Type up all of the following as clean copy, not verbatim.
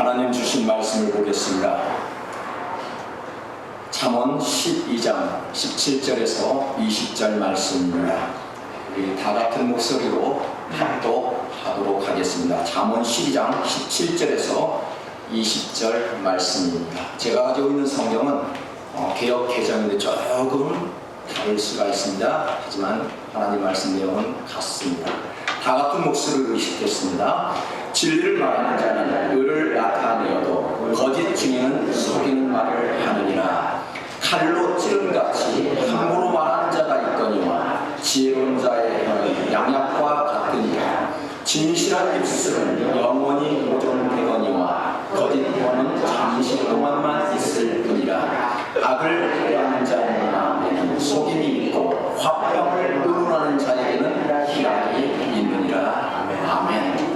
하나님 주신 말씀을 보겠습니다. 잠언 12장 17절에서 20절 말씀입니다. 우리 다 같은 목소리로 합독하도록 하겠습니다. 잠언 12장 17절에서 20절 말씀입니다. 제가 가지고 있는 성경은 개역 개정인데 조금 다를 수가 있습니다. 하지만 하나님 말씀 내용은 같습니다. 다 같은 목소리로 읽겠습니다. 진리를 말하는 자는 의를 나타내어도 거짓 중에는 속이는 말을 하느니라. 칼로 찌른같이 함부로 말하는 자가 있거니와 지혜로운 자의 혀는 양약과 같으니라. 진실한 입술은 영원히 보존되거니와 거짓 혀는 잠시 동안만 있을 뿐이라. 악을 해하는 자의 마음에는 속임이 있고 화평을 의논하는 자에게는 희락이 있느니라. 아멘.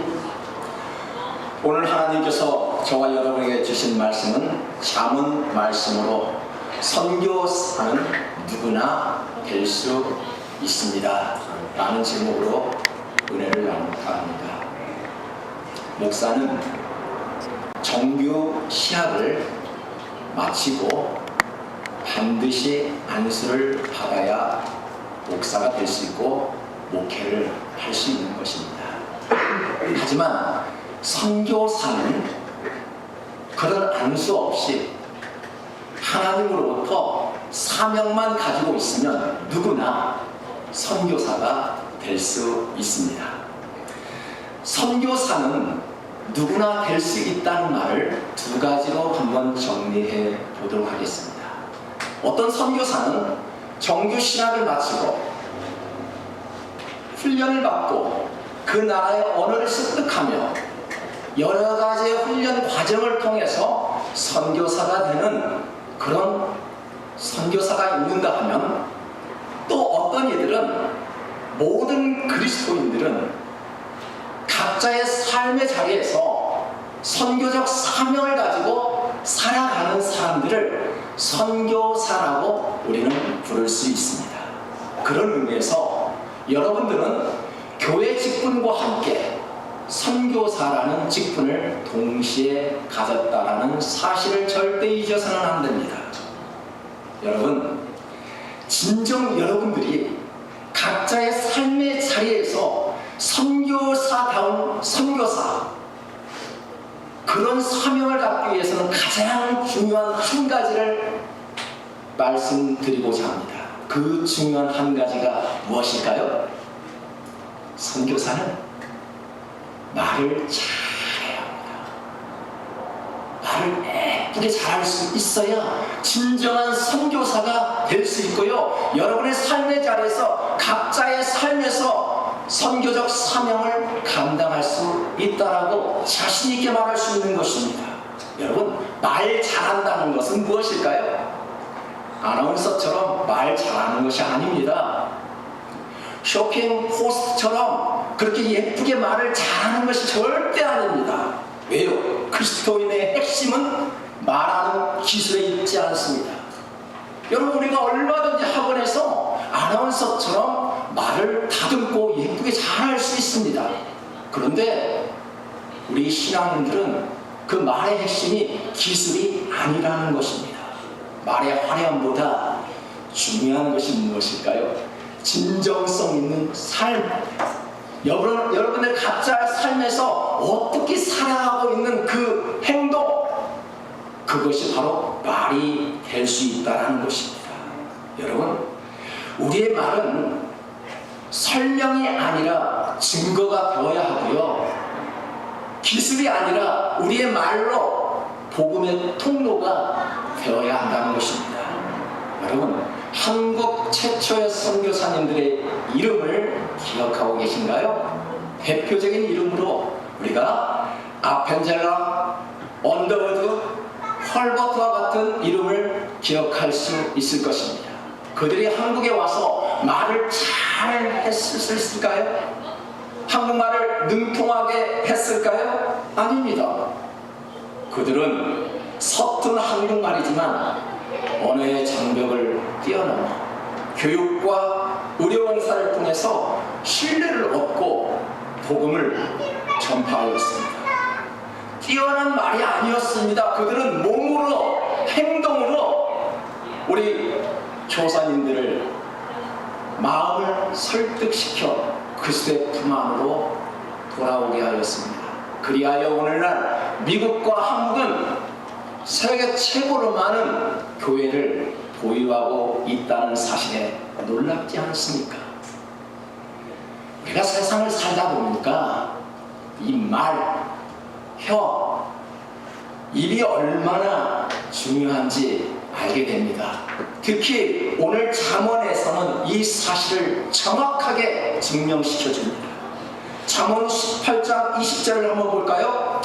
오늘 하나님께서 저와 여러분에게 주신 말씀은 잠언 말씀으로 선교사는 누구나 될 수 있습니다 라는 제목으로 은혜를 나눌까 합니다. 목사는 정규 시학을 마치고 반드시 안수를 받아야 목사가 될 수 있고 목회를 할 수 있는 것입니다. 하지만 선교사는 그런 안수 없이 하나님으로부터 사명만 가지고 있으면 누구나 선교사가 될 수 있습니다. 선교사는 누구나 될 수 있다는 말을 두 가지로 한번 정리해 보도록 하겠습니다. 어떤 선교사는 정규 신학을 마치고 훈련을 받고 그 나라의 언어를 습득하며 여러 가지의 훈련 과정을 통해서 선교사가 되는 그런 선교사가 있는가 하면, 또 어떤 이들은, 모든 그리스도인들은 각자의 삶의 자리에서 선교적 사명을 가지고 살아가는 사람들을 선교사라고 우리는 부를 수 있습니다. 그런 의미에서 여러분들은 교회 직분과 함께 선교사라는 직분을 동시에 가졌다라는 사실을 절대 잊어서는 안 됩니다. 여러분, 진정 여러분들이 각자의 삶의 자리에서 선교사다운 선교사, 그런 사명을 갖기 위해서는 가장 중요한 한 가지를 말씀드리고자 합니다. 그 중요한 한 가지가 무엇일까요? 선교사는 말을 잘해야 합니다. 말을 예쁘게 잘할 수 있어야 진정한 선교사가 될 수 있고요, 여러분의 삶의 자리에서 각자의 삶에서 선교적 사명을 감당할 수 있다라고 자신 있게 말할 수 있는 것입니다. 여러분, 말 잘한다는 것은 무엇일까요? 아나운서처럼 말 잘하는 것이 아닙니다. 쇼핑 호스트처럼 그렇게 예쁘게 말을 잘하는 것이 절대 아닙니다. 왜요? 그리스도인의 핵심은 말하는 기술에 있지 않습니다. 여러분, 우리가 얼마든지 학원에서 아나운서처럼 말을 다듬고 예쁘게 잘할 수 있습니다. 그런데 우리 신앙인들은 그 말의 핵심이 기술이 아니라는 것입니다. 말의 화려함보다 중요한 것이 무엇일까요? 진정성 있는 삶. 여러분의 각자의 삶에서 어떻게 살아가고 있는 그 행동, 그것이 바로 말이 될 수 있다는 것입니다. 여러분, 우리의 말은 설명이 아니라 증거가 되어야 하고요, 기술이 아니라 우리의 말로 복음의 통로가 되어야 한다는 것입니다. 여러분, 한국 최초의 선교사님들의 이름을 기억하고 계신가요? 대표적인 이름으로 우리가 아펜젤라, 언더우드, 헐버트와 같은 이름을 기억할 수 있을 것입니다. 그들이 한국에 와서 말을 잘 했을까요? 한국말을 능통하게 했을까요? 아닙니다. 그들은 서툰 한국말이지만 언어의 장벽을 뛰어넘어 교육과 의료봉사를 통해서 신뢰를 얻고 복음을 전파하였습니다. 뛰어난 말이 아니었습니다. 그들은 몸으로, 행동으로 우리 조사님들을 마음을 설득시켜 그리스도의 품 안으로 돌아오게 하였습니다. 그리하여 오늘날 미국과 한국은 세계 최고로 많은 교회를 보유하고 있다는 사실에 놀랍지 않습니까? 우리가 세상을 살다 보니까 이 말, 혀, 입이 얼마나 중요한지 알게 됩니다. 특히 오늘 잠언에서는 이 사실을 정확하게 증명시켜 줍니다. 잠언 18장 20절을 한번 볼까요?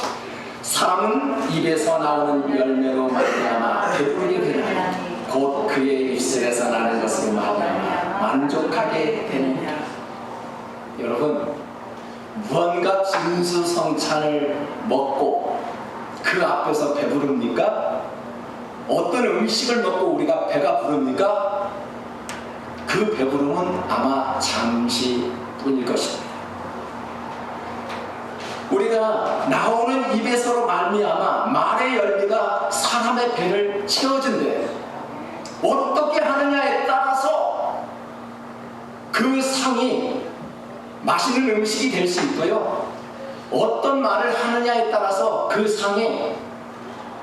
사람은 입에서 나오는 열매로 말미암아 배부르게 되나니 곧 그의 입술에서 나는 것으로 말미암아 만족하게 됩니다. 여러분, 무언가 진수성찬을 먹고 그 앞에서 배부릅니까? 어떤 음식을 먹고 우리가 배가 부릅니까? 그 배부름은 아마 잠시뿐일 것입니다. 우리가 나오는 입에서로 말미암아 말의 열매가 사람의 배를 채워준대. 어떻게 하느냐에 따라서 그 상이 맛있는 음식이 될 수 있고요, 어떤 말을 하느냐에 따라서 그 상이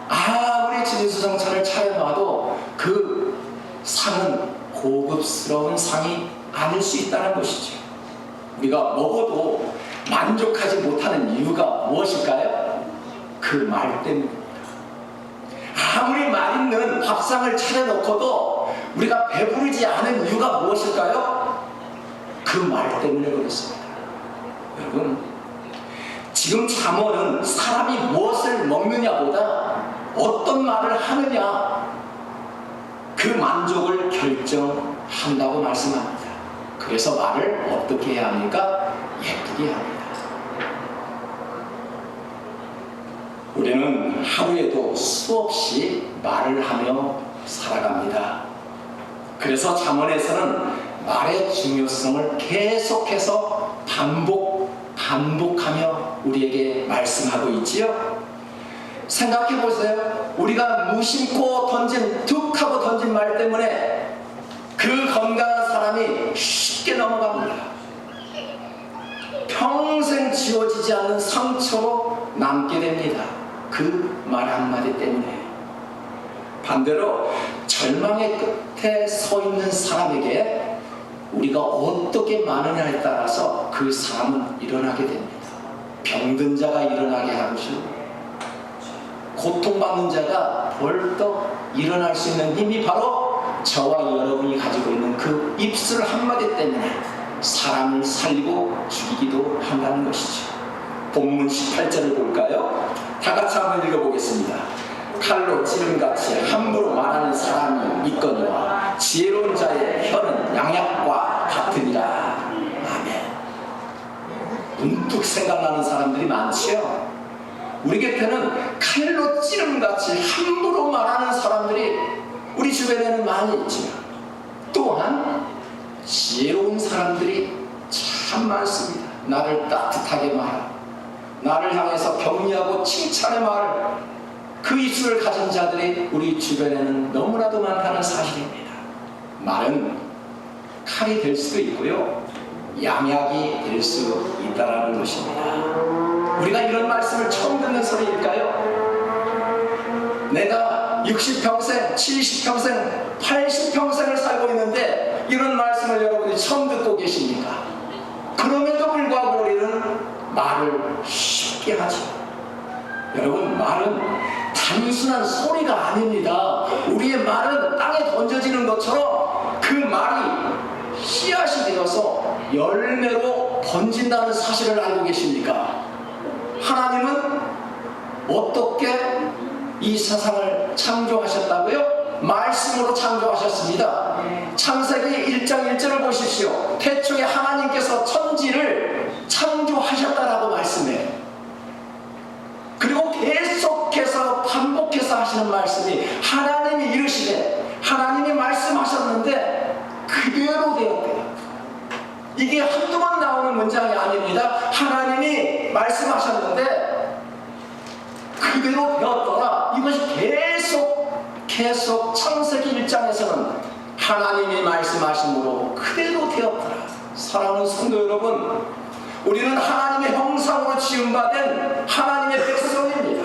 아무리 진수성찬을 차려놔도 그 상은 고급스러운 상이 아닐 수 있다는 것이죠. 우리가 먹어도 만족하지 못하는 이유가 무엇일까요? 그 말 때문입니다. 아무리 맛있는 밥상을 차려놓고도 우리가 배부르지 않은 이유가 무엇일까요? 그 말 때문에 그렇습니다. 여러분, 지금 잠언은 사람이 무엇을 먹느냐보다 어떤 말을 하느냐, 그 만족을 결정한다고 말씀합니다. 그래서 말을 어떻게 해야 합니까? 예쁘게 합니다. 우리는 하루에도 수없이 말을 하며 살아갑니다. 그래서 잠언에서는 말의 중요성을 계속해서 반복하며 우리에게 말씀하고 있지요. 생각해 보세요. 우리가 무심코 툭 하고 던진 말 때문에 그 건강한 사람이 쉽게 넘어갑니다. 평생 지워지지 않는 상처로 남게 됩니다. 그 말 한마디 때문에. 반대로 절망의 끝에 서 있는 사람에게 우리가 어떻게 말하느냐에 따라서 그 사람은 일어나게 됩니다. 병든 자가 일어나게 하시고 고통받는 자가 벌떡 일어날 수 있는 힘이 바로 저와 여러분이 가지고 있는 그 입술 한마디 때문에 사람을 살리고 죽이기도 한다는 것이죠. 본문 18절을 볼까요? 다 같이 한번 읽어보겠습니다. 칼로 찌름같이 함부로 말하는 사람이 있거니와 지혜로운 자의 혀는 양약과 같으니라. 아멘. 문득 생각나는 사람들이 많지요. 우리 곁에는 칼로 찌름같이 함부로 말하는 사람들이 우리 주변에는 많이 있지만 또한 지혜로운 사람들이 참 많습니다. 나를 따뜻하게 말하고 나를 향해서 격려하고 칭찬의 말을, 그 입술을 가진 자들이 우리 주변에는 너무나도 많다는 사실입니다. 말은 칼이 될 수도 있고요, 양약이 될 수 있다는 것입니다. 우리가 이런 말씀을 처음 듣는 소리일까요? 내가 60평생, 70평생, 80평생을 살고 있는데 이런 말씀을 여러분이 처음 듣고 계십니까? 그럼에도 불구하고 우리는 말을 쉽게 하죠. 여러분, 말은 단순한 소리가 아닙니다. 우리의 말은 땅에 던져지는 것처럼 그 말이 씨앗이 되어서 열매로 번진다는 사실을 알고 계십니까? 하나님은 어떻게 이 세상을 창조하셨다고요? 말씀으로 창조하셨습니다. 창세기 1장 1절을 보십시오. 태초에 하나님께서 천지를 창조하셨다라고 말씀해요. 그리고 계속해서 반복해서 하시는 말씀이, 하나님이 이르시되, 하나님이 말씀하셨는데 그대로 되었대요. 이게 한두 번 나오는 문장이 아닙니다. 하나님이 말씀하셨는데 그대로 되었더라. 이것이 계속 창세기 1장에서는 하나님이 말씀하심으로 그대로 되었더라. 사랑하는 성도 여러분, 우리는 하나님의 형상으로 지음받은 하나님의 백성입니다.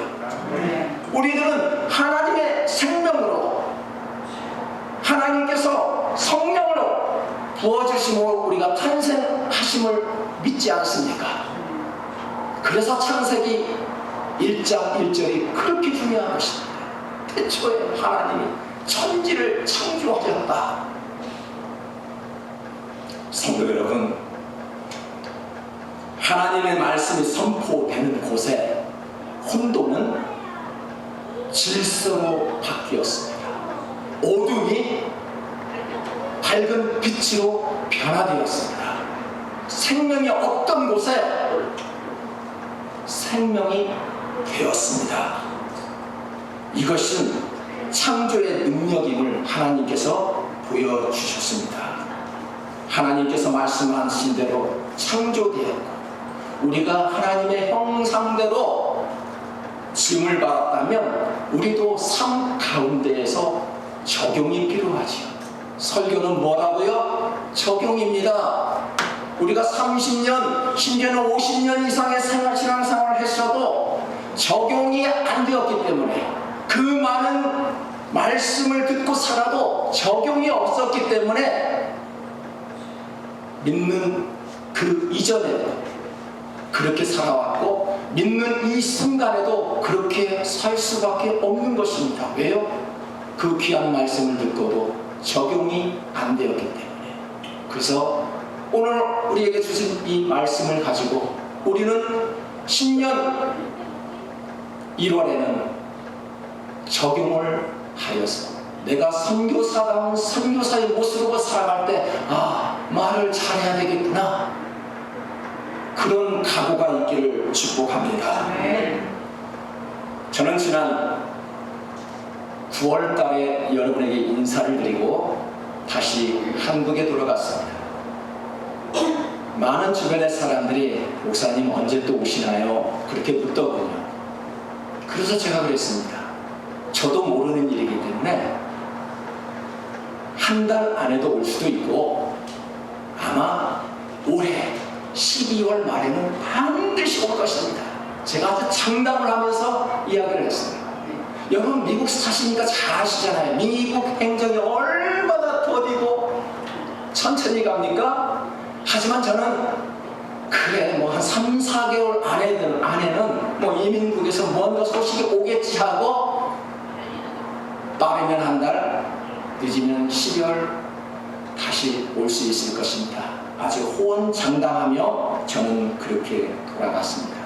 우리들은 하나님의 생명으로, 하나님께서 성령으로 부어주심으로 우리가 탄생하심을 믿지 않습니까? 그래서 창세기 1장 1절이 그렇게 중요한 것입니다. 태초에 하나님이 천지를 창조하셨다. 성도 여러분, 하나님의 말씀이 선포되는 곳에 혼돈은 질서로 바뀌었습니다. 어둠이 밝은 빛으로 변화되었습니다. 생명이 없던 곳에 생명이 되었습니다. 이것은 창조의 능력임을 하나님께서 보여주셨습니다. 하나님께서 말씀하신 대로 창조되었고 우리가 하나님의 형상대로 지음을 받았다면 우리도 삶 가운데에서 적용이 필요하지요. 설교는 뭐라고요? 적용입니다. 우리가 30년, 심지어는 50년 이상의 신앙생활을 했어도 적용이 안 되었기 때문에, 그 많은 말씀을 듣고 살아도 적용이 없었기 때문에 믿는 그 이전에도 그렇게 살아왔고 믿는 이 순간에도 그렇게 살 수밖에 없는 것입니다. 왜요? 그 귀한 말씀을 듣고도 적용이 안 되었기 때문에. 그래서 오늘 우리에게 주신 이 말씀을 가지고 우리는 신년 1월에는 적용을 하여서 내가 선교사다운 선교사의 모습으로 살아갈 때 말을 잘해야 되겠구나, 그런 각오가 있기를 축복합니다. 저는 지난 9월 달에 여러분에게 인사를 드리고 다시 한국에 돌아갔습니다. 많은 주변의 사람들이 목사님 언제 또 오시나요? 그렇게 묻더군요. 그래서 제가 그랬습니다. 저도 모르는 일이기 때문에 한 달 안에도 올 수도 있고 아마 올해 12월 말에는 반드시 올 것입니다. 제가 아주 장담을 하면서 이야기를 했습니다. 여러분 미국 사시니까 잘 아시잖아요. 미국 행정이 얼마나 더디고 천천히 갑니까? 하지만 저는 그래 뭐 한 3, 4개월 안에는 뭐 이민국에서 뭔가 소식이 오겠지 하고 빠르면 한 달, 늦으면 12월 다시 올 수 있을 것입니다. 아주 호언장담하며 저는 그렇게 돌아갔습니다.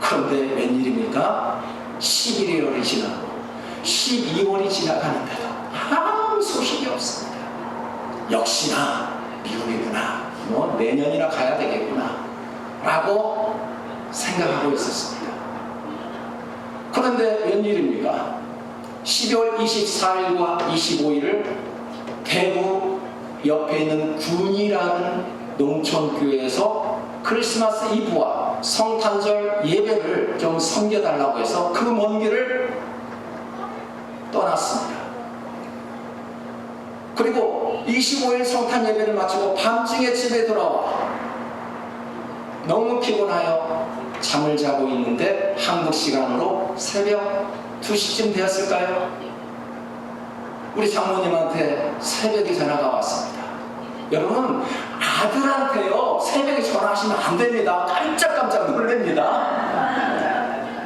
그런데 웬일입니까? 11월이 지나고 12월이 지나가는데도 아무 소식이 없습니다. 역시나 미국이구나, 뭐 내년이나 가야 되겠구나 라고 생각하고 있었습니다. 그런데 웬일입니까? 12월 24일과 25일을 대구 옆에 있는 군이라는 농촌교회에서 크리스마스 이브와 성탄절 예배를 좀 섬겨달라고 해서 그 먼 길을 떠났습니다. 그리고 25일 성탄 예배를 마치고 밤중에 집에 돌아와 너무 피곤하여 잠을 자고 있는데 한국 시간으로 새벽 2시쯤 되었을까요? 우리 장모님한테 새벽에 전화가 왔습니다. 여러분, 아들한테요 새벽에 전화하시면 안 됩니다. 깜짝깜짝 놀랍니다.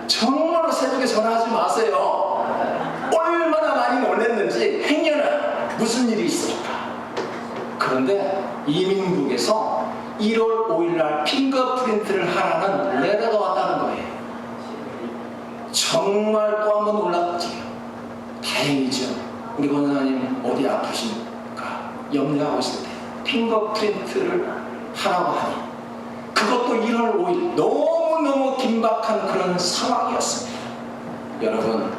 정말로 새벽에 전화하지 마세요. 얼마나 많이 놀랐는지. 행여나 무슨 일이 있을까. 그런데 이민국에서 1월 5일날 핑거프린트를 하라는 레터가 왔다는 거예요. 정말 또 한번 놀랐지요. 다행이죠. 우리 권사님 어디 아프십니까? 염려하고 있을 때 핑거프린트를 하라고 하니, 그것도 1월 5일 너무너무 긴박한 그런 상황이었습니다. 여러분,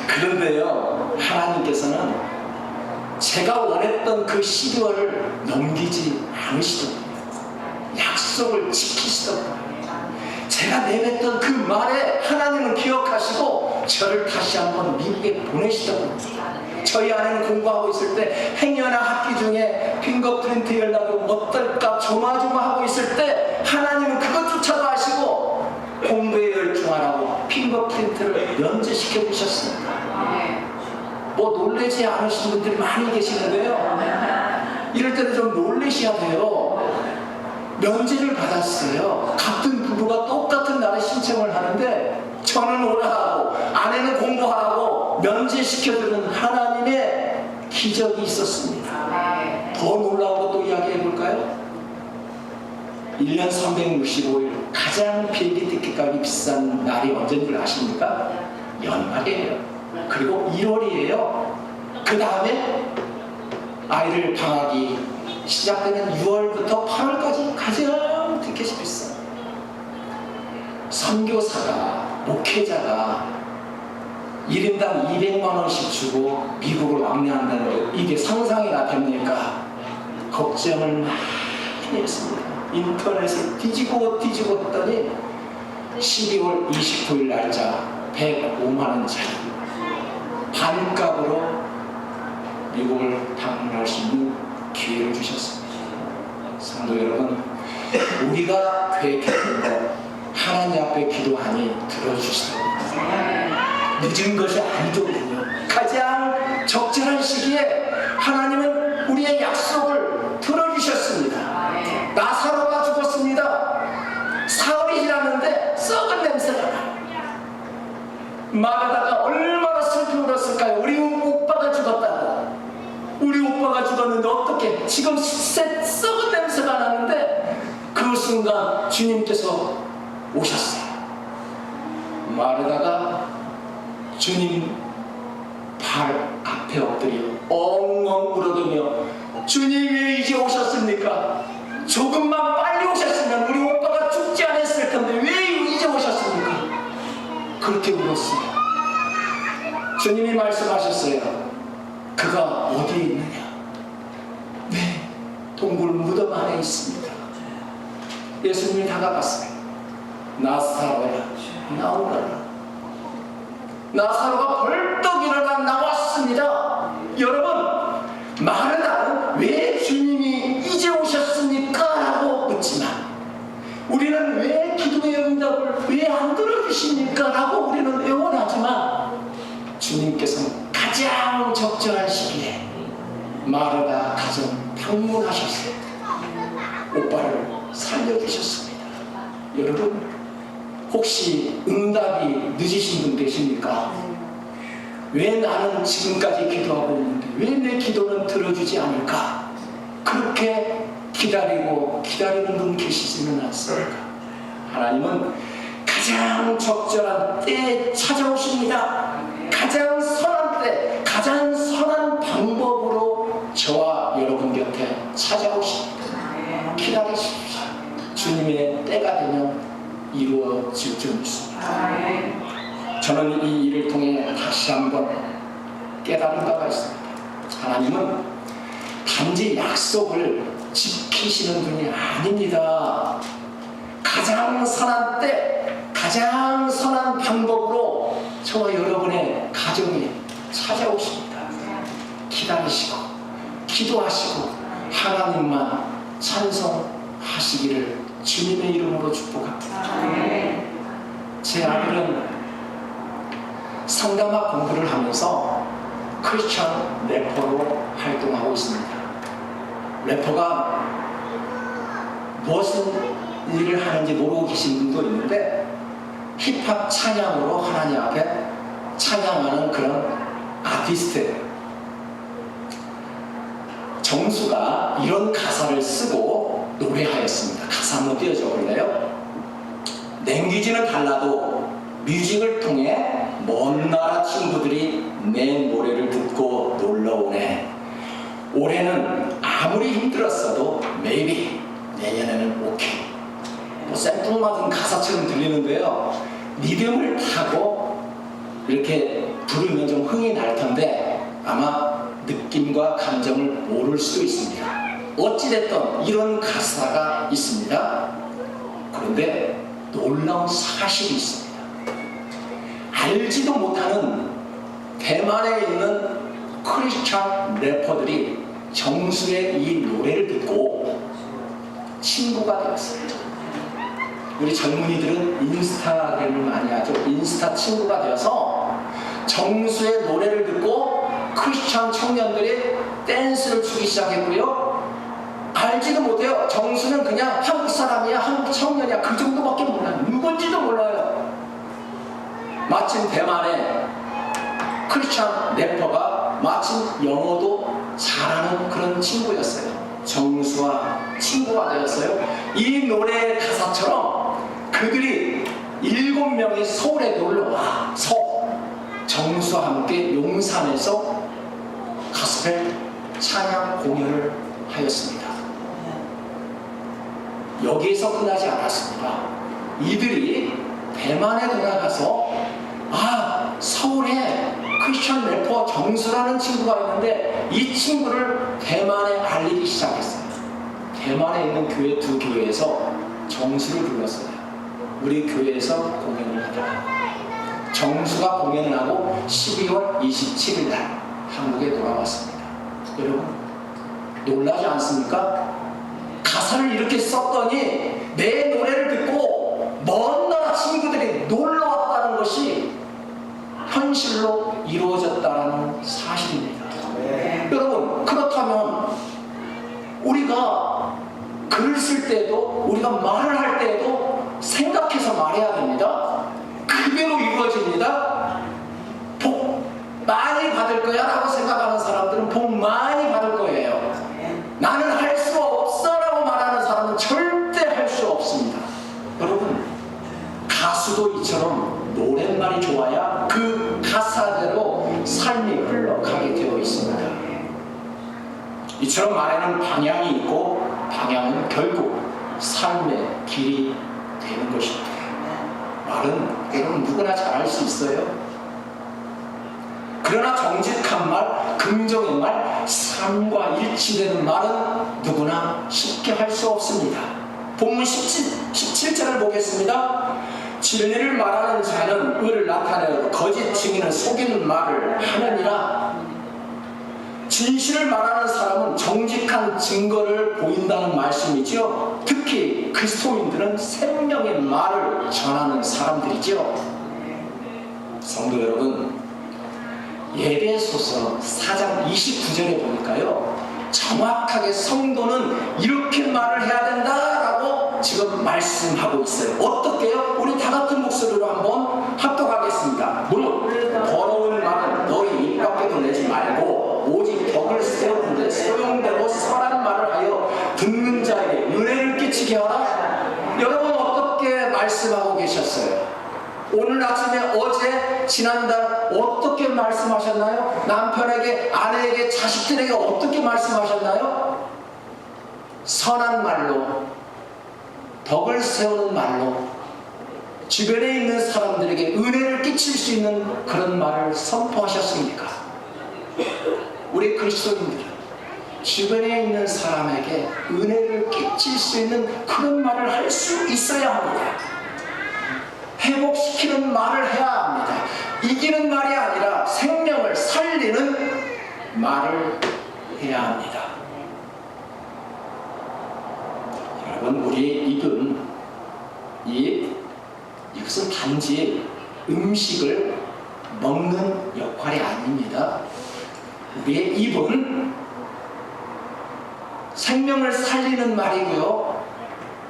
그런데요 하나님께서는 제가 원했던 그 12월을 넘기지 않으시더군요. 약속을 지키시더군요. 제가 내뱉던 그 말에 다시 한번 미국에 보내시더군요. 저희 아내는 공부하고 있을 때 행여나 학기 중에 핑거프린트 연락이 어떨까 조마조마하고 있을 때 하나님은 그것조차도 아시고 공부에 열중하라고 핑거프린트를 면제시켜 주셨습니다. 뭐 놀라지 않으신 분들이 많이 계시는데요. 이럴 때는 좀 놀라셔야 돼요. 면제를 받았어요. 같은 부부가 똑같은 날에 신청을 하는데 저는 오라하고 아내는 공부하라고 면제시켜주는 하나님의 기적이 있었습니다. 더 놀라운 것도 이야기해 볼까요? 1년 365일 가장 비행기 티켓값이 비싼 날이 언제인 줄 아십니까? 연말이에요. 그리고 1월이에요. 그 다음에 아이들 방학이 시작되는 6월부터 8월까지 가장 티켓이 비싸요. 선교사가, 목회자가 1인당 200만 원씩 주고 미국을 왕래한다는 게 이게 상상이나 됩니까? 걱정을 많이 했습니다. 인터넷을 뒤지고 했더니 12월 29일 날짜 105만 원짜리 반값으로 미국을 방문할 수 있는 기회를 주셨습니다. 성도 여러분, 우리가 계획했던 것 하나님 앞에 기도하니 들어주시더군요. 늦은 것이 아니더군요. 가장 적절한 시기에 하나님은 우리의 약속을 들어주셨습니다. 나사로가 죽었습니다. 사흘이 지났는데 썩은 냄새가 나요. 마르다가 얼마나 슬피 울었을까요? 우리 오빠가 죽었다고. 우리 오빠가 죽었는데 어떻게 지금 썩은 냄새가 나는데 그 순간 주님께서 오셨어요. 마르다가 주님 발 앞에 엎드려 엉엉 울어대며 주님 왜 이제 오셨습니까? 조금만 빨리 오셨으면 우리 오빠가 죽지 않았을 텐데 왜 이제 오셨습니까? 그렇게 울었어요. 주님이 말씀하셨어요. 그가 어디에 있느냐? 네, 동굴 무덤 안에 있습니다. 예수님이 다가갔어요. 나사로야, 나오너라. 나사로가 벌떡 일어나 나왔습니다. 여러분, 마르다는 왜 주님이 이제 오셨습니까? 라고 묻지만 우리는 왜 기도의 응답을 왜 안 들어주십니까? 라고 우리는 애원하지만 주님께서는 가장 적절한 시기에 마르다 가정 방문하셨어요. 오빠를 살려주셨습니다. 여러분, 혹시 응답이 늦으신 분 계십니까? 왜 나는 지금까지 기도하고 있는데 왜 내 기도는 들어주지 않을까? 그렇게 기다리는 분 계시지는 않습니까? 하나님은 가장 적절한 때에 찾아오십니다. 가장 선한 때, 가장 선한 방법으로 저와 여러분 곁에 찾아오십니다. 기다리십시오. 주님의 때가 되면 이루어질 줄 믿습니다. 저는 이 일을 통해 다시 한번 깨달은 바가 있습니다. 하나님은 단지 약속을 지키시는 분이 아닙니다. 가장 선한 때, 가장 선한 방법으로 저와 여러분의 가정에 찾아오십니다. 기다리시고 기도하시고 하나님만 찬송하시기를 주님의 이름으로 축복합니다. 제 아들은 상담학 공부를 하면서 크리스천 래퍼로 활동하고 있습니다. 래퍼가 무슨 일을 하는지 모르고 계신 분도 있는데 힙합 찬양으로 하나님 앞에 찬양하는 그런 아티스트예요. 정수가 이런 가사를 쓰고 노래하였습니다. 가사 한번 띄워줘 볼래요? 랭귀지는 달라도 뮤직을 통해 먼 나라 친구들이 내 노래를 듣고 놀러오네. 올해는 아무리 힘들었어도 maybe 내년에는 오케이. 뭐 생뚱맞은 가사처럼 들리는데요. 리듬을 타고 이렇게 부르면 좀 흥이 날 텐데 아마 느낌과 감정을 모를 수도 있습니다. 어찌됐든 이런 가사가 있습니다. 그런데 놀라운 사실이 있습니다. 알지도 못하는 대만에 있는 크리스찬 래퍼들이 정수의 이 노래를 듣고 친구가 되었어요. 우리 젊은이들은 인스타그램을 많이 하죠. 인스타 친구가 되어서 정수의 노래를 듣고 크리스찬 청년들이 댄스를 추기 시작했고요. 알지도 못해요. 정수는 그냥 한국 사람이야, 한국 청년이야, 그 정도밖에 몰라요. 누군지도 몰라요. 마침 대만에 크리스찬 래퍼가 마침 영어도 잘하는 그런 친구였어요. 정수와 친구가 되었어요. 이 노래의 가사처럼 그들이 7명이 서울에 놀러와서 정수와 함께 용산에서 가스펠 찬양 공연을 하였습니다. 여기에서 끝나지 않았습니다. 이들이 대만에 돌아가서 서울에 크리스찬 래퍼 정수라는 친구가 있는데 이 친구를 대만에 알리기 시작했어요. 대만에 있는 교회 2교회에서 정수를 불렀어요. 우리 교회에서 공연을 하다가 정수가 공연을 하고 12월 27일 날 한국에 돌아왔습니다. 여러분 놀라지 않습니까? 가사를 이렇게 썼더니 내 노래를 듣고 먼 나라 친구들이 놀러 왔다는 것이 현실로 이루어졌다는 사실입니다. 여러분 그렇다면 우리가 글을 쓸 때도 우리가 말을 할 때에도 생각해서 말해야 됩니다. 그대로 이루어집니다. 복 많이 받을 거야 라고 생각하는 사람들은 복 많이 받을 거예요. 나는 할 수 없어 라고 말하는 사람은 절대 할 수 없습니다. 여러분 가수도 이처럼 노랫말이 좋아야 그 가사대로 삶이 흘러가게 되어 있습니다. 이처럼 말에는 방향이 있고 방향은 결국 삶의 길이 되는 것입니다. 말은 여러분 누구나 잘할 수 있어요. 그러나 정직한 말, 긍정의 말, 삶과 일치되는 말은 누구나 쉽게 할 수 없습니다. 본문 17절을 보겠습니다. 진리를 말하는 자는 의를 나타내고 거짓 증인은 속이는 말을 하느니라. 진실을 말하는 사람은 정직한 증거를 보인다는 말씀이죠. 특히 그리스도인들은 생명의 말을 전하는 사람들이죠. 성도 여러분, 예배소서 4장 29절에 보니까요, 정확하게 성도는 이렇게 말을 해야 된다라고 지금 말씀하고 있어요. 어떻게요? 우리 다 같은 목소리로 한번 합독하겠습니다. 물론 더러운 말은 너희 입 밖에도 내지 말고 오직 덕을 세우는데 소용대로 선한 말을 하여 듣는 자에게 은혜를 끼치게 하라. 여러분 어떻게 말씀하고 계셨어요? 오늘 아침에 어제 지난달 어떻게 말씀하셨나요? 남편에게, 아내에게, 자식들에게 어떻게 말씀하셨나요? 선한 말로, 덕을 세우는 말로, 주변에 있는 사람들에게 은혜를 끼칠 수 있는 그런 말을 선포하셨습니까? 우리 그리스도인들은 주변에 있는 사람에게 은혜를 끼칠 수 있는 그런 말을 할 수 있어야 합니다. 회복시키는 말을 해야 합니다. 이기는 말이 아니라 생명을 살리는 말을 해야 합니다. 여러분, 우리의 입은 이것은 단지 음식을 먹는 역할이 아닙니다. 우리의 입은 생명을 살리는 말이고요,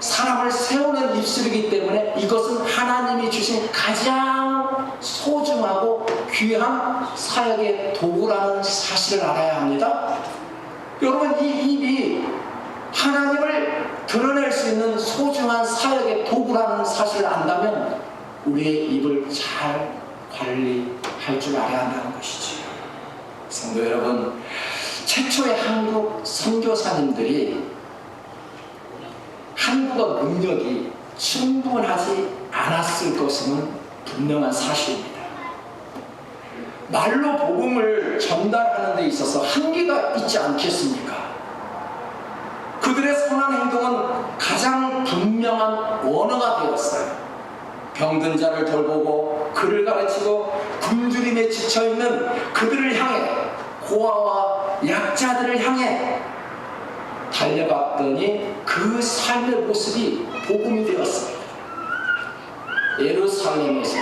사람을 세우는 입술이기 때문에 이것은 하나님이 주신 가장 소중하고 귀한 사역의 도구라는 사실을 알아야 합니다. 여러분, 이 입이 하나님을 드러낼 수 있는 소중한 사역의 도구라는 사실을 안다면 우리의 입을 잘 관리할 줄 알아야 한다는 것이죠. 성도 여러분, 최초의 한국 선교사님들이 한국어 능력이 충분하지 않았을 것은 분명한 사실입니다. 말로 복음을 전달하는 데 있어서 한계가 있지 않겠습니까? 그들의 선한 행동은 가장 분명한 언어가 되었어요. 병든 자를 돌보고 그를 가르치고 굶주림에 지쳐있는 그들을 향해, 고아와 약자들을 향해 달려갔더니 그 삶의 모습이 복음이 되었습니다. 예루살렘에서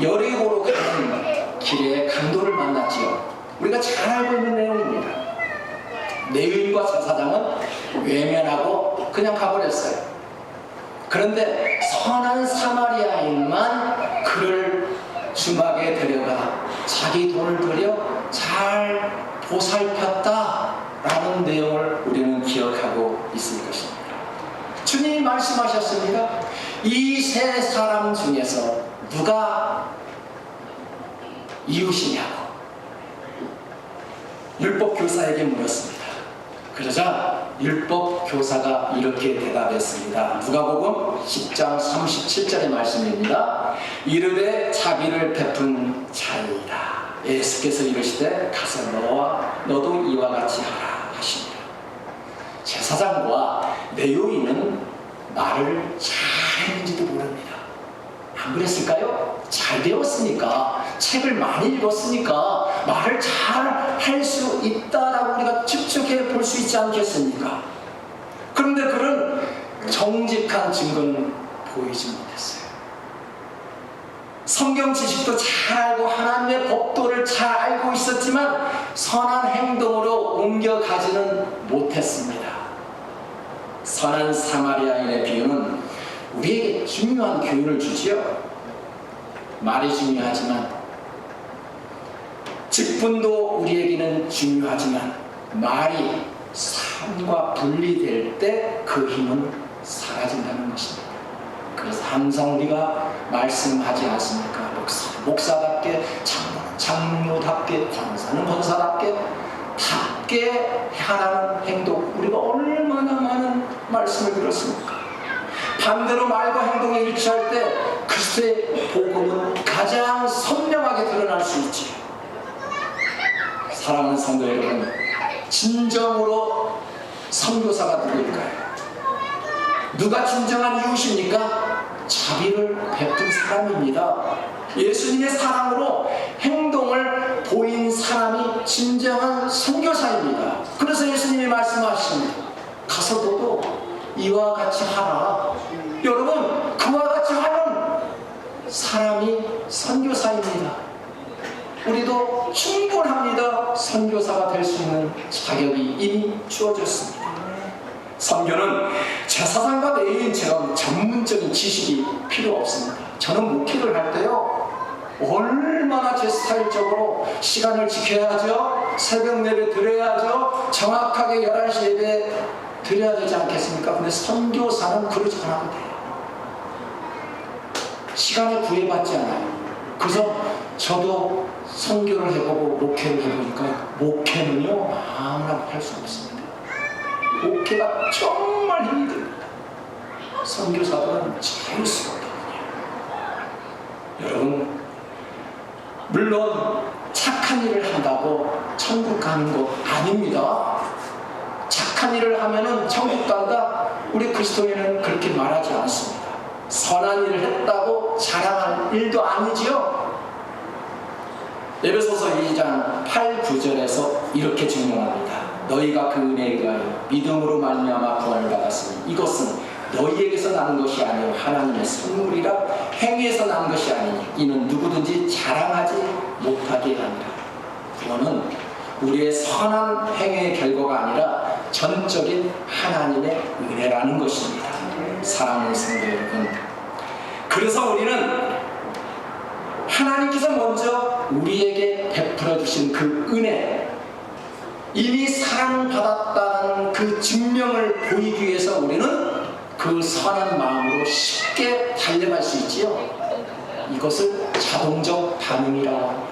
여리고로 가는 길에 강도를 만났지요. 우리가 잘 알고 있는 내용입니다. 레위인과 제사장은 외면하고 그냥 가버렸어요. 그런데 선한 사마리아인만 그를 주막에 데려가 자기 돈을 들여 잘 보살폈다라는 내용을 우리는 기억하고 있을 것입니다. 주님이 말씀하셨습니다. 이 세 사람 중에서 누가 이웃이냐고 율법교사에게 물었습니다. 그러자 율법교사가 이렇게 대답했습니다. 누가복음 10장 37절의 말씀입니다. 이르되 자비를 베푼 자이다. 예수께서 이르시되 가서 너도 이와 같이 하라 하십니다. 제사장과 레위인은 말을 잘했는지도 모릅니다. 안 그랬을까요? 잘 배웠으니까, 책을 많이 읽었으니까 말을 잘 할 수 있다라고 우리가 추측해 볼 수 있지 않겠습니까? 그런데 그런 정직한 증거는 보이지 못했어요. 성경 지식도 잘 알고 하나님의 법도를 잘 알고 있었지만 선한 행동으로 옮겨가지는 못했습니다. 선한 사마리아인의 비유는 우리에게 중요한 교훈을 주지요. 말이 중요하지만, 직분도 우리에게는 중요하지만, 말이 삶과 분리될 때 그 힘은 사라진다는 것입니다. 그래서 항상 우리가 말씀하지 않습니까? 목사답게, 장로답게, 권사는 권사답게 답게 하라는 행동, 우리가 얼마나 많은 말씀을 들었습니까? 반대로 말과 행동에 일치할 때 그리스도의 복음은 가장 선명하게 드러날 수 있지. 사랑하는 성도 여러분, 진정으로 선교사가 누구일까요? 누가 진정한 이웃입니까? 자비를 베푼 사람입니다. 예수님의 사랑으로 행동을 보인 사람이 진정한 선교사입니다. 그래서 예수님이 말씀하십니다. 가서 너도 이와 같이 하라. 여러분, 그와 같이 하는 사람이 선교사입니다. 우리도 충분합니다. 선교사가 될 수 있는 자격이 이미 주어졌습니다. 선교는 제사장과 레위인처럼 전문적인 지식이 필요 없습니다. 저는 목회를 할 때요, 얼마나 제 스타일적으로 시간을 지켜야죠, 새벽 예배 드려야죠, 정확하게 11시 예배 드려야 되지 않겠습니까? 근데 선교사는 그러지 않아도 돼요. 시간에 구애받지 않아요. 그래서 저도 선교를 해보고 목회를 해보니까 목회는요, 아무나 할 수 없습니다. 목회가 정말 힘듭니다. 선교사들은 자유스럽거든요. 여러분, 물론 착한 일을 한다고 천국 가는 것 아닙니다. 착한 일을 하면은 천국 간다, 우리 그리스도인은 그렇게 말하지 않습니다. 선한 일을 했다고 자랑할 일도 아니지요. 에베소서 2장 8, 9절에서 이렇게 증명합니다. 너희가 그 은혜에 의하여 믿음으로 말미암아 구원을 받았으니 이것은 너희에게서 난 것이 아니요 하나님의 선물이라. 행위에서 난 것이 아니니 이는 누구든지 자랑하지 못하게 합니다. 구원은 우리의 선한 행위의 결과가 아니라 전적인 하나님의 은혜라는 것입니다. 사랑하는 성도 여러분, 그래서 우리는 하나님께서 먼저 우리에게 베풀어 주신 그 은혜, 이미 사랑받았다는 그 증명을 보이기 위해서 우리는 그 선한 마음으로 쉽게 달려갈 수 있지요. 이것을 자동적 반응이라고 합니다.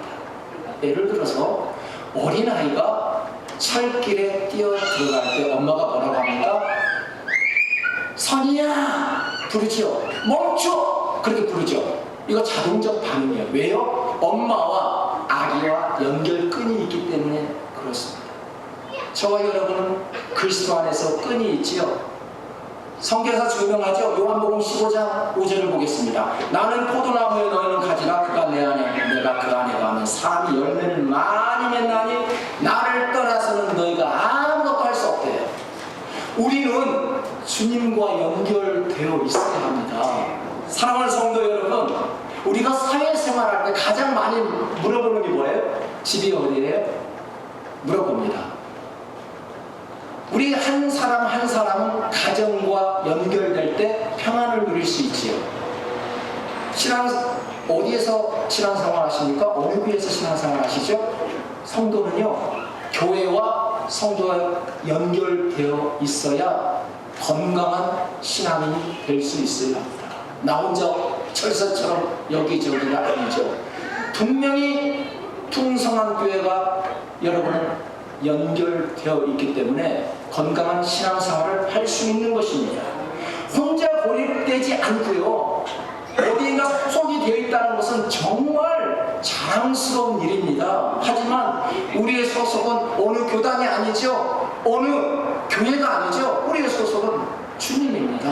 예를 들어서 어린아이가 철길에 뛰어 들어갈 때 엄마가 뭐라고 합니까? 선이야! 부르지요. 멈춰! 그렇게 부르죠. 이거 자동적 반응이에요. 왜요? 엄마와 아기와 연결끈이 있기 때문에 그렇습니다. 저와 여러분은 그리스도 안에서 끈이 있지요. 성경에서 증명하죠. 요한복음 15장 5절을 보겠습니다. 나는 포도나무에 너희는 가지라. 그가 사람이 열매를 많이 맺나니 나를 떠나서는 너희가 아무것도 할 수 없대요. 우리는 주님과 연결되어 있어야 합니다. 사랑하는 성도 여러분, 우리가 사회생활할 때 가장 많이 물어보는 게 뭐예요? 집이 어디예요? 물어봅니다. 우리 한 사람 한 사람은 가정과 연결될 때 평안을 누릴 수 있지요. 어디에서 신앙생활 하십니까? 어느 교회에서 신앙생활 하시죠? 성도는요, 교회와 성도와 연결되어 있어야 건강한 신앙인이 될 수 있어야 합니다. 나 혼자 철사처럼 여기저기가 아니죠. 분명히 풍성한 교회가 여러분은 연결되어 있기 때문에 건강한 신앙생활을 할 수 있는 것입니다. 혼자 고립되지 않고요, 어디인가 소속이 되어 있다는 것은 정말 자랑스러운 일입니다. 하지만 우리의 소속은 어느 교단이 아니죠. 어느 교회가 아니죠. 우리의 소속은 주님입니다.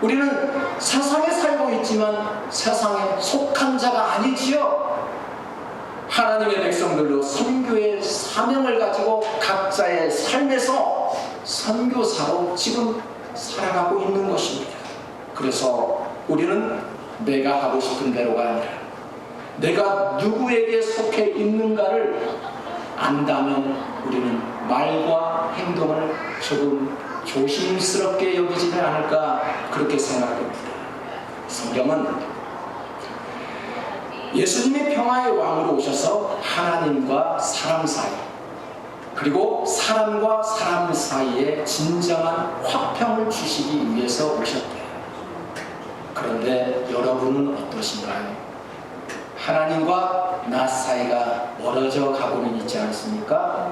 우리는 세상에 살고 있지만 세상에 속한 자가 아니지요. 하나님의 백성들로 선교의 사명을 가지고 각자의 삶에서 선교사로 지금 살아가고 있는 것입니다. 그래서 우리는 내가 하고 싶은 대로가 아니라 내가 누구에게 속해 있는가를 안다면 우리는 말과 행동을 조금 조심스럽게 여기지는 않을까, 그렇게 생각합니다. 성경은 예수님이 평화의 왕으로 오셔서 하나님과 사람 사이, 그리고 사람과 사람 사이에 진정한 화평을 주시기 위해서 오셨대요. 그런데 여러분은 어떠신가요? 하나님과 나 사이가 멀어져 가고는 있지 않습니까?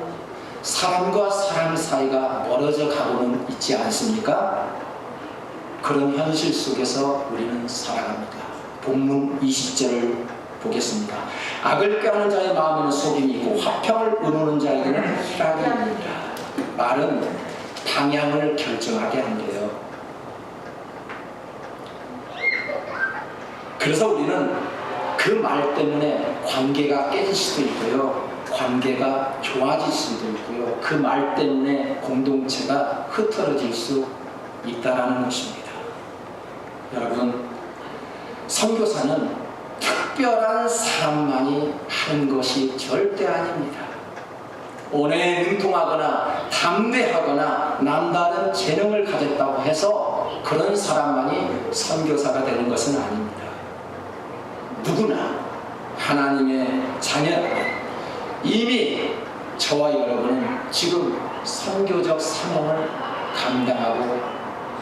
사람과 사람 사이가 멀어져 가고는 있지 않습니까? 그런 현실 속에서 우리는 살아갑니다. 본문 20절을 보겠습니다. 악을 꾀하는 자의 마음에는 속임이 있고 화평을 이루는 자에게는 희락이 있다. 말은 방향을 결정하게 한대요. 그래서 우리는 그 말 때문에 관계가 깨질 수도 있고요, 관계가 좋아질 수도 있고요, 그 말 때문에 공동체가 흐트러질 수 있다는 것입니다. 여러분, 선교사는 특별한 사람만이 하는 것이 절대 아닙니다. 언어에 능통하거나 담대하거나 남다른 재능을 가졌다고 해서 그런 사람만이 선교사가 되는 것은 아닙니다. 누구나 하나님의 자녀라면 이미 저와 여러분은 지금 선교적 사명을 감당하고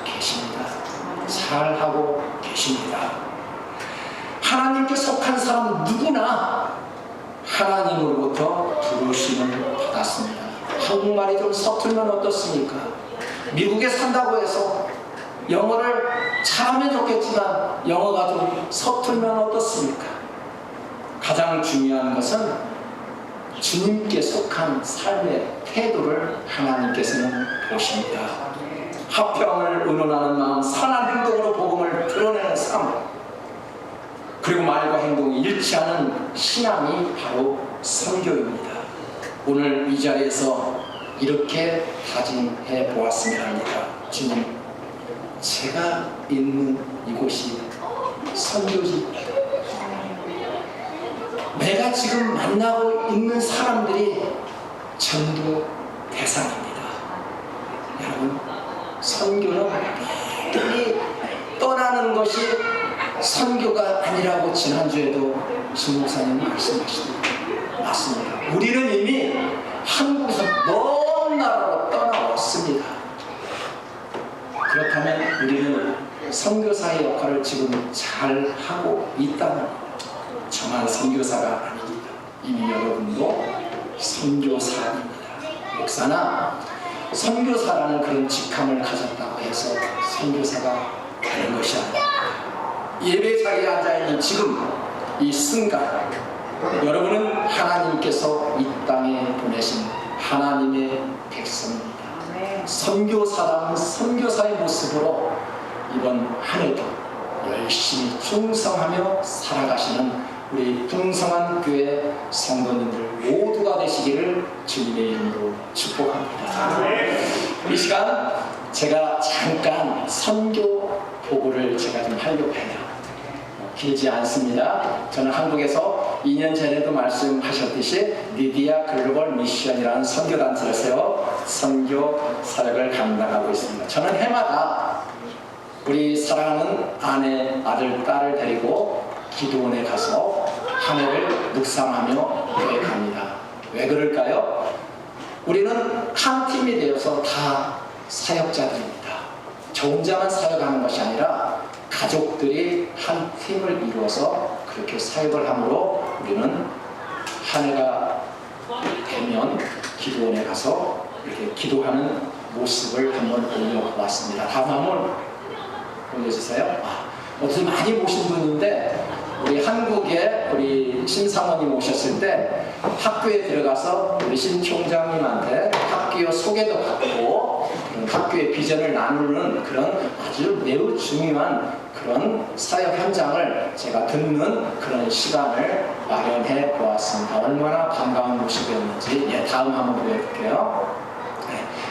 계십니다. 잘하고 계십니다. 하나님께 속한 사람 누구나 하나님으로부터 부르심을 받았습니다. 한국말이 좀 서툴면 어떻습니까? 미국에 산다고 해서 영어를 잘하면 좋겠지만 영어가 좀 서툴면 어떻습니까? 가장 중요한 것은 주님께 속한 삶의 태도를 하나님께서는 보십니다. 화평을 의논하는 마음, 선한 행동으로 복음을 드러내는 삶, 그리고 말과 행동이 일치하는 신앙이 바로 선교입니다. 오늘 이 자리에서 이렇게 다짐해 보았으면 합니다. 주님, 제가 있는 이곳이 선교지입니다. 내가 지금 만나고 있는 사람들이 전도 대상입니다. 여러분, 선교는 멀리 떠나는 것이 선교가 아니라고 지난주에도 신 목사님 말씀하시더라고요. 맞습니다. 우리는 이미 한국에서 먼 나라로 떠나왔습니다. 그렇다면 우리는 선교사의 역할을 지금 잘 하고 있다는 저만 선교사가 아닙니다. 이미 여러분도 선교사입니다. 목사나 선교사라는 그런 직함을 가졌다고 해서 선교사가 되는 것이 아닙니다. 예배 자리에 앉아있는 지금 이 순간, 여러분은 하나님께서 이 땅에 보내신 하나님의 백성입니다. 선교사라는 선교사의 모습으로 이번 한 해도 열심히 충성하며 살아가시는 우리 풍성한 교회 성도님들 모두가 되시기를 주님의 이름으로 축복합니다. 이 시간 제가 잠깐 선교 보고를 제가 좀 하려고 해요. 길지 않습니다. 저는 한국에서 2년 전에도 말씀하셨듯이 리디아 글로벌 미션이라는 선교단체를 세워 선교 사역을 감당하고 있습니다. 저는 해마다 우리 사랑하는 아내, 아들, 딸을 데리고 기도원에 가서 한 해를 묵상하며 교회 갑니다. 왜 그럴까요? 우리는 한 팀이 되어서 다 사역자들입니다. 저 혼자만 사역하는 것이 아니라 가족들이 한 팀을 이루어서 그렇게 사역을 함으로 우리는 한 해가 되면 기도원에 가서 이렇게 기도하는 모습을 한번 올려보았습니다. 다음 한번 올려주세요. 어떻게 많이 보신 분인데 우리 한국에 우리 신사모님 오셨을 때 학교에 들어가서 우리 신 총장님한테 학교 소개도 받고 학교의 비전을 나누는 그런 아주 매우 중요한 그런 사역 현장을 제가 듣는 그런 시간을 마련해 보았습니다. 얼마나 반가운 모습이었는지 다음 한번 보여볼게요.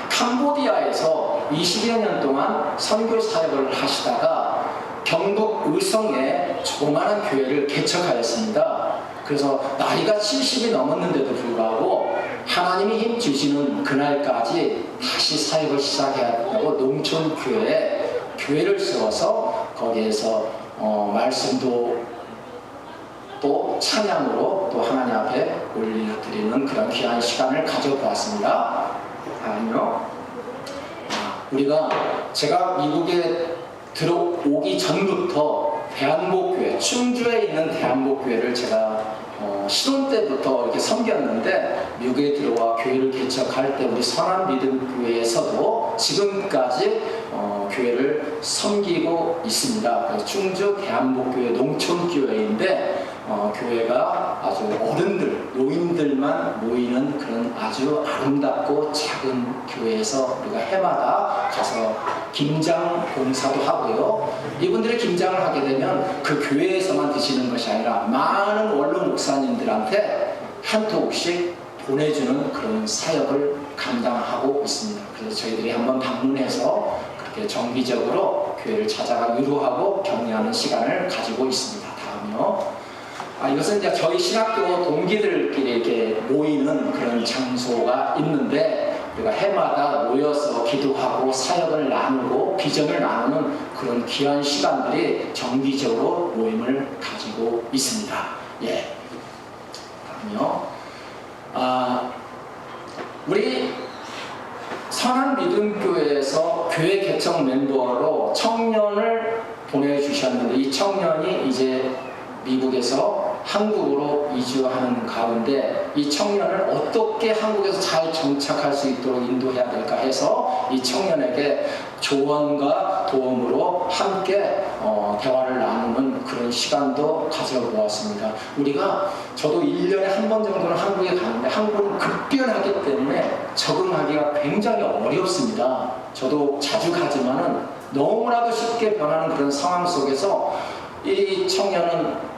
캄보디아에서 20여 년 동안 선교 사역을 하시다가 경북 의성에 조그마한 교회를 개척하였습니다. 그래서 나이가 70이 넘었는데도 불구하고 하나님이 힘 주시는 그날까지 다시 사역을 시작해야겠다고 농촌교회에 교회를 세워서 거기에서 말씀도 또 찬양으로 또 하나님 앞에 올려드리는 그런 귀한 시간을 가져보았습니다. 다음요. 제가 미국에 들어오기 전부터 대한복교회, 충주에 있는 대한복교회를 제가 신혼 때부터 이렇게 섬겼는데 미국에 들어와 교회를 개척할 때 우리 선한믿음교회에서도 지금까지 교회를 섬기고 있습니다. 충주 대한복교회 농촌교회인데 교회가 아주 어른들, 노인들만 모이는 그런 아주 아름답고 작은 교회에서 우리가 해마다 가서 김장 봉사도 하고요. 이분들이 김장을 하게 되면 그 교회에서만 드시는 것이 아니라 많은 원로 목사님들한테 한 톡씩 보내주는 그런 사역을 감당하고 있습니다. 그래서 저희들이 한번 방문해서 그렇게 정기적으로 교회를 찾아가 위로하고 격려하는 시간을 가지고 있습니다. 다음요. 이것은 이제 저희 신학교 동기들끼리 이렇게 모이는 그런 장소가 있는데 우리가 해마다 모여서 기도하고 사역을 나누고 비전을 나누는 그런 귀한 시간들이 정기적으로 모임을 가지고 있습니다. 다음요. 우리 선한믿음교회에서 교회 개척 멤버로 청년을 보내주셨는데 이 청년이 이제 미국에서 한국으로 이주하는 가운데 이 청년을 어떻게 한국에서 잘 정착할 수 있도록 인도해야 될까 해서 이 청년에게 조언과 도움으로 함께 대화를 나누는 그런 시간도 가져보았습니다. 저도 1년에 한 번 정도는 한국에 가는데 한국은 급변하기 때문에 적응하기가 굉장히 어렵습니다. 저도 자주 가지만은 너무나도 쉽게 변하는 그런 상황 속에서 이 청년은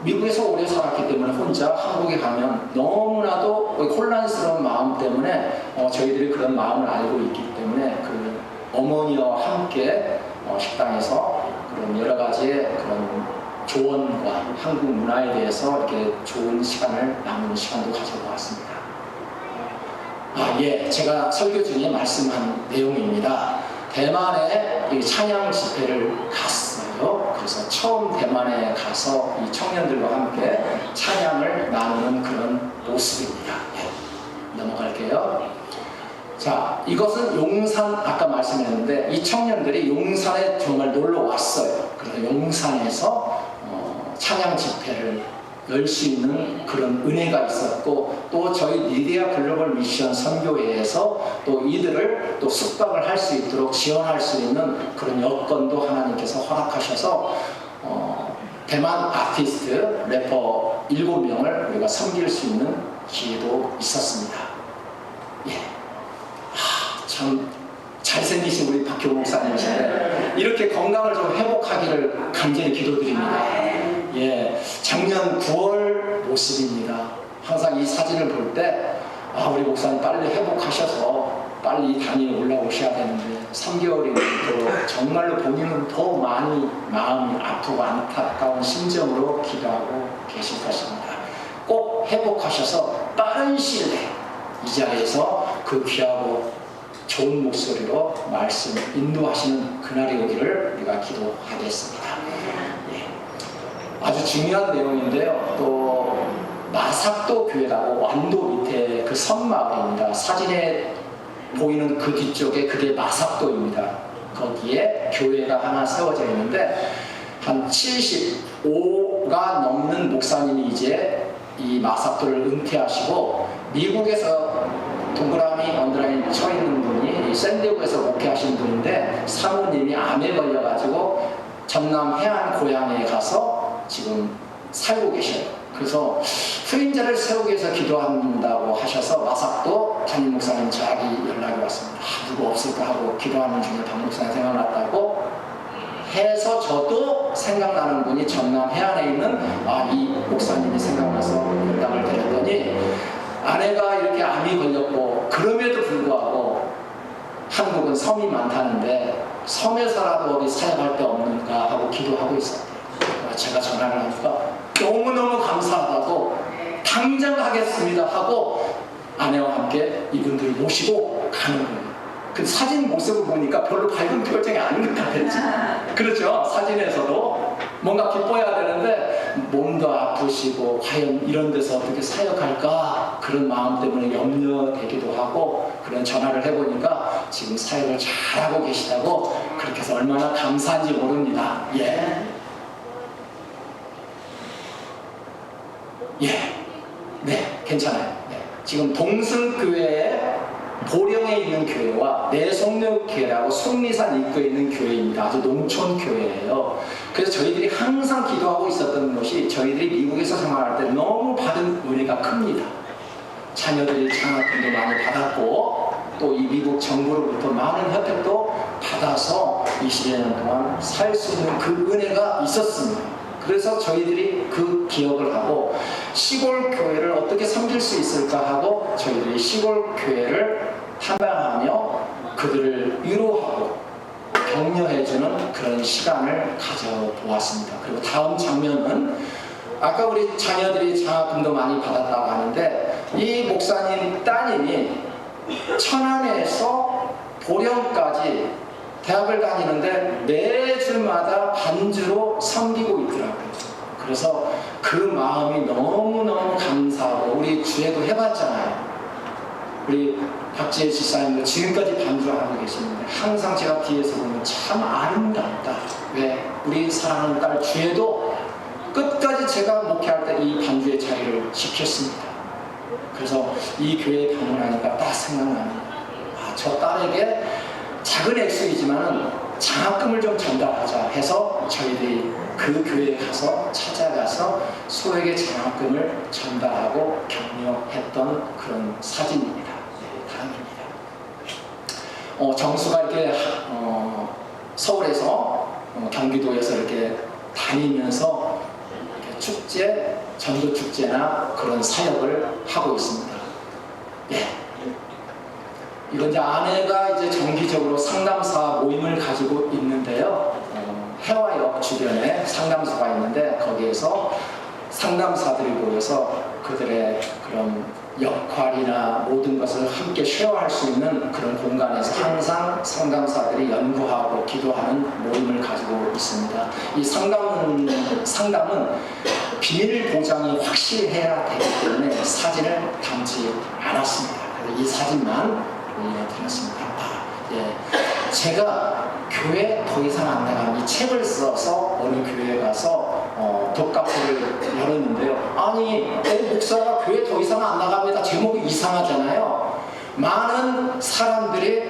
미국에서 오래 살았기 때문에 혼자 한국에 가면 너무나도 혼란스러운 마음 때문에 저희들이 그런 마음을 알고 있기 때문에 그 어머니와 함께 식당에서 그런 여러 가지의 그런 조언과 한국 문화에 대해서 이렇게 좋은 시간을 나누는 시간도 가져보았습니다. 제가 설교 중에 말씀한 내용입니다. 대만에 찬양 집회를 갔어요. 그래서 처음 대만에 가서 이 청년들과 함께 찬양을 나누는 그런 모습입니다. 넘어갈게요. 자, 이것은 용산, 아까 말씀했는데 이 청년들이 용산에 정말 놀러 왔어요. 그래서 용산에서 찬양 집회를 열 수 있는 그런 은혜가 있었고 또 저희 리디아 글로벌 미션 선교회에서 또 이들을 또 숙박을 할 수 있도록 지원할 수 있는 그런 여건도 하나님께서 허락하셔서 대만 아티스트, 래퍼 7명을 우리가 섬길 수 있는 기회도 있었습니다. 참 잘생기신 우리 박효 목사님이신데 이렇게 건강을 좀 회복하기를 간절히 기도드립니다. 작년 9월 모습입니다. 항상 이 사진을 볼 때 우리 목사님 빨리 회복하셔서 빨리 단위에 올라오셔야 되는데 3개월이면 또 정말로 본인은 더 많이 마음이 아프고 안타까운 심정으로 기도하고 계실 것입니다. 꼭 회복하셔서 빠른 시일 내에 이 자리에서 그 귀하고 좋은 목소리로 말씀 인도하시는 그날이 오기를 우리가 기도하겠습니다. 아주 중요한 내용인데요. 또 마삭도 교회라고 완도 밑에 그 섬마을입니다. 사진에 보이는 그 뒤쪽에 그게 마삭도입니다. 거기에 교회가 하나 세워져 있는데 한 75가 넘는 목사님이 이제 이 마삭도를 은퇴하시고 미국에서 동그라미 언더라인 쳐 있는 분이 샌디에고에서 목회하신 분인데 사모님이 암에 걸려가지고 전남 해안 고향에 가서 지금 살고 계셔요. 그래서 후임자를 세우기 위해서 기도한다고 하셔서 마삭도 담임 목사님 저에게 연락이 왔습니다. 누구 없을까 하고 기도하는 중에 담임 목사님 생각났다고 해서 저도 생각나는 분이 전남 해안에 있는 이 목사님이 생각나서 연락을 드렸더니 아내가 이렇게 암이 걸렸고 그럼에도 불구하고 한국은 섬이 많다는데 섬에서라도 어디 사역할 데 없는가 하고 기도하고 있었대요. 제가 전화를 하니까 너무너무 감사하다고 당장 하겠습니다 하고 아내와 함께 이분들을 모시고 가는 거예요. 그 사진 모습을 보니까 별로 밝은 표정이 아닌 것 같았지. 그렇죠? 사진에서도 뭔가 기뻐야 되는데 몸도 아프시고 과연 이런 데서 어떻게 사역할까 그런 마음 때문에 염려되기도 하고 그런 전화를 해보니까 지금 사역을 잘하고 계시다고 그렇게 해서 얼마나 감사한지 모릅니다. 네, 괜찮아요. 지금 동승교회에 보령에 있는 교회와 내송로교회라고 속리산 입구에 있는 교회입니다. 아주 농촌 교회예요. 그래서 저희들이 항상 기도하고 있었던 것이 저희들이 미국에서 생활할 때 너무 받은 은혜가 큽니다. 자녀들이 장학금도 많이 받았고 또 이 미국 정부로부터 많은 혜택도 받아서 20년 동안 살 수 있는 그 은혜가 있었습니다. 그래서 저희들이 그 기억을 하고 시골 교회를 어떻게 섬길 수 있을까 하고 저희들이 시골 교회를 탐방하며 그들을 위로하고 격려해주는 그런 시간을 가져보았습니다. 그리고 다음 장면은 아까 우리 자녀들이 장학금도 많이 받았다고 하는데 이 목사님 따님이 천안에서 보령까지 대학을 다니는데 매주마다 반주로 섬기고 있더라고요. 그래서 그 마음이 너무너무 감사하고 우리 주에도 해봤잖아요. 우리 박지혜 지사님도 지금까지 반주하고 계시는데 항상 제가 뒤에서 보면 참 아름답다. 왜? 우리 사랑하는 딸 주에도 끝까지 제가 목회할 때 이 반주의 자리를 지켰습니다. 그래서 이 교회에 방문하니까 딱 생각납니다. 저 딸에게 작은 액수이지만 장학금을 좀 전달하자 해서 저희들이 그 교회에 가서 찾아가서 소에게 장학금을 전달하고 격려했던 그런 사진입니다. 다음입니다. 정수가 이렇게 서울에서 경기도에서 이렇게 다니면서 이렇게 축제, 전도 축제나 그런 사역을 하고 있습니다. 이건 이제 아내가 이제 정기적으로 상담사 모임을 가지고 있는데요. 해화역 주변에 상담소가 있는데 거기에서 상담사들이 모여서 그들의 그런 역할이나 모든 것을 함께 쉐어할 수 있는 그런 공간에서 항상 상담사들이 연구하고 기도하는 모임을 가지고 있습니다. 이 상담은 비밀 보장이 확실해야 되기 때문에 사진을 담지 않았습니다. 그래서 이 사진만 드렸습니다. 제가 교회 더 이상 안 나가면 이 책을 써서 어느 교회에 가서 독카페를 열었는데요. 아니, 목사가 교회 더 이상 안 나갑니다. 제목이 이상하잖아요. 많은 사람들이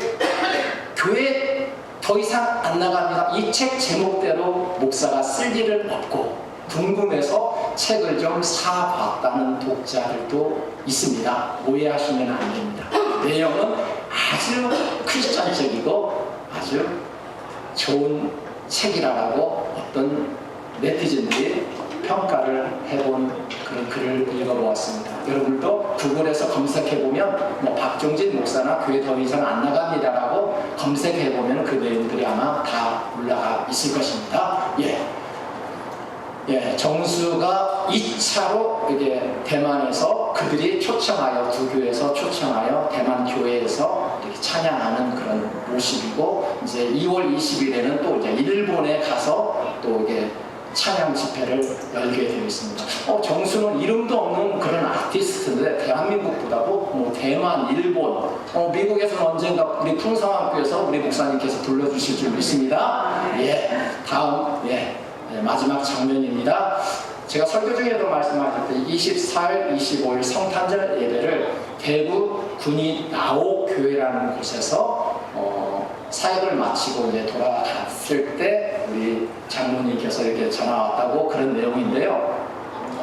교회 더 이상 안 나갑니다. 이 책 제목대로 목사가 쓸 일은 없고 궁금해서 책을 좀 사봤다는 독자들도 있습니다. 오해하시면 안 됩니다. 내용은 아주 크리스찬적이고 아주 좋은 책이라고 어떤 네티즌들이 평가를 해본 그런 글을 읽어보았습니다. 여러분도 구글에서 검색해보면 뭐 박종진 목사나 교회 더 이상 안 나갑니다라고 검색해보면 그 내용들이 아마 다 올라가 있을 것입니다. 정수가 2차로 이게 대만에서 그들이 초청하여 두 교회에서 초청하여 대만 교회에서 이렇게 찬양하는 그런 모습이고, 이제 2월 20일에는 또 이제 일본에 가서 또 이게 찬양 집회를 열게 되어 있습니다. 정수는 이름도 없는 그런 아티스트인데 대한민국보다도 뭐 대만, 일본, 미국에서는 언젠가 우리 풍성학교에서 우리 목사님께서 불러주실 줄 믿습니다. 다음 마지막 장면입니다. 제가 설교 중에도 말씀하셨던 24일, 25일 성탄절 예배를 대구 군이 나오 교회라는 곳에서 사역을 마치고 이제 돌아갔을 때 우리 장로님께서 이렇게 전화 왔다고 그런 내용인데요.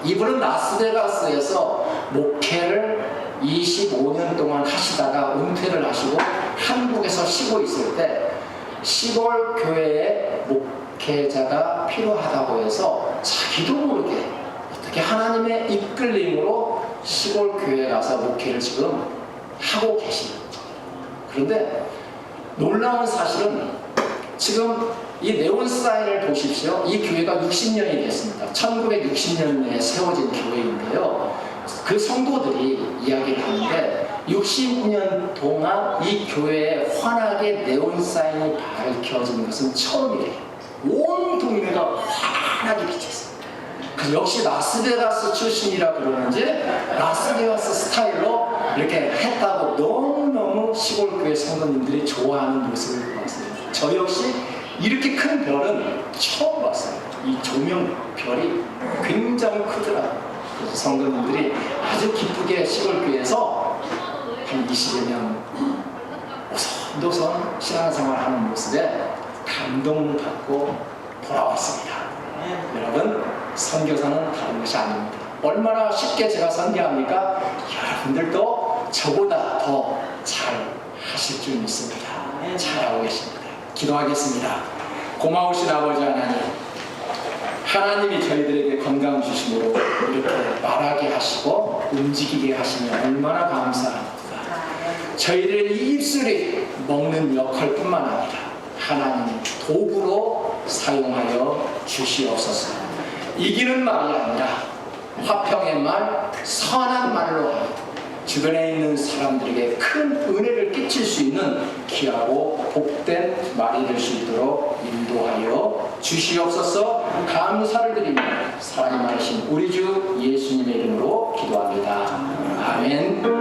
이분은 라스베가스에서 목회를 25년 동안 하시다가 은퇴를 하시고 한국에서 쉬고 있을 때 시골 교회에 목회자가 필요하다고 해서 자기도 모르게 어떻게 하나님의 이끌림으로 시골 교회에 가서 목회를 지금 하고 계십니다. 그런데 놀라운 사실은 지금 이 네온사인을 보십시오. 이 교회가 60년이 됐습니다. 1960년에 세워진 교회인데요. 그 성도들이 이야기를 하는데 60년 동안 이 교회에 환하게 네온사인이 밝혀진 것은 처음이래요. 온 동네가 환하게 비쳤어요. 역시 라스베가스 출신이라 그러는지 라스베가스 스타일로 이렇게 했다고 너무너무 시골교회 성도님들이 좋아하는 모습을 봤어요. 저 역시 이렇게 큰 별은 처음 봤어요. 이 조명별이 굉장히 크더라고요. 그래서 성도님들이 아주 기쁘게 시골교회에서 한 20여 년 오손도손 신앙생활하는 모습에 감동받고 돌아왔습니다. 여러분, 선교사는 다른 것이 아닙니다. 얼마나 쉽게 제가 선교합니까? 여러분들도 저보다 더 잘 하실 줄 믿습니다. 잘하고 계십니다. 기도하겠습니다. 고마우신 아버지 하나님, 하나님이 저희들에게 건강 주심으로 이렇게 말하게 하시고 움직이게 하시면 얼마나 감사합니다. 저희들의 이 입술이 먹는 역할뿐만 아니라 하나님 도구로 사용하여 주시옵소서. 이기는 말이 아니라 화평의 말, 선한 말로 주변에 있는 사람들에게 큰 은혜를 끼칠 수 있는 귀하고 복된 말이 될 수 있도록 인도하여 주시옵소서. 감사를 드리며 사랑이 많으신 우리 주 예수님의 이름으로 기도합니다. 아멘.